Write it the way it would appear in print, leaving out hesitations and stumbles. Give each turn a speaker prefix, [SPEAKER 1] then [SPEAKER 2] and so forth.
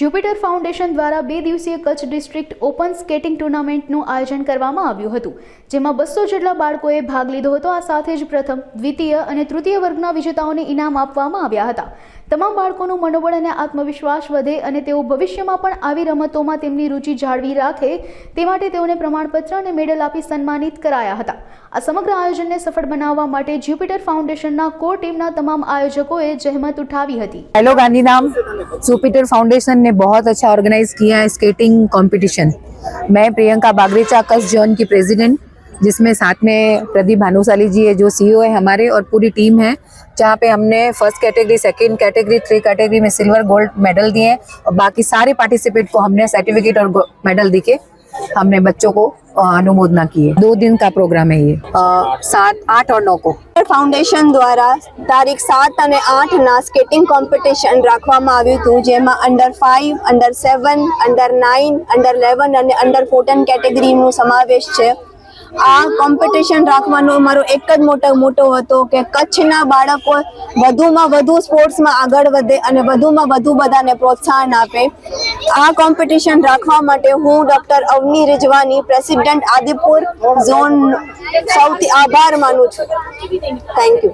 [SPEAKER 1] Jupiter foundation દ્વારા 2 દિવસીય Kutch district open skating ટુર્નામેન્ટનું આયોજન કરવામાં આવ્યું હતું, જેમાં 200 જેટલા બાળકોએ ભાગ લીધો હતો। આ સાથે જ પ્રથમ, દ્વિતીય અને તૃતીય વર્ગના વિજેતાઓને ઇનામ આપવામાં આવ્યા હતા। તમામ બાળકોનું મનોબળ અને આત્મવિશ્વાસ વધે અને તેઓ ભવિષ્યમાં પણ આવી રમતોમાં તેમની રુચિ જાળવી રાખે તે માટે તેઓને પ્રમાણપત્ર અને મેડલ આપી સન્માનિત કરાયા હતા। આ સમગ્ર આયોજનને સફળ બનાવવા માટે જ્યુપિટર फाउंडेशन कोर टीम तमाम आयोजकों जहमत उठावी हती।
[SPEAKER 2] हेलो गांधीधाम जुपिटर फाउंडेशन ने बहुत अच्छा ऑर्गेनाइज किया है स्केटिंग कंपटीशन। मैं प्रियंका बागरेचा कच्छ जोन की प्रेसिडेंट, जिसमें साथ में प्रदीप भानुशाली जी है जो सीईओ है हमारे, और पूरी टीम है, जहाँ पे हमने first category, second category, 3 category में सिल्वर गोल्ड मेडल दिए हैं और बाकी सारे पार्टिसिपेट को हमने सर्टिफिकेट और मेडल दिए हमने बच्चों को अनुमोदना की है। 2 दिन का प्रोग्राम है ये, 7, 8 और 9 को।
[SPEAKER 3] फाउंडेशन द्वारा तारीख 7 અને 8 ના સ્કેટિંગ કોમ્પિટિશન રાખવામાં આવ્યું હતું, જેમાં અંડર 5, અંડર 7, અંડર 9, અંડર 11 અને અંડર 14 કેટેગરીનો સમાવેશ છે। આ કોમ્પિટિશન રાખવાનો મારો એક જ મોટો હતો કે કચ્છના બાળકો વધુમાં વધુ સ્પોર્ટ્સમાં આગળ વધે અને વધુમાં વધુ બધાને પ્રોત્સાહન આપે। આ કોમ્પિટિશન રાખવા માટે હું doctor Avani Rijwani, president Adipur zone, સૌથી આભાર માનું છું। Thank you.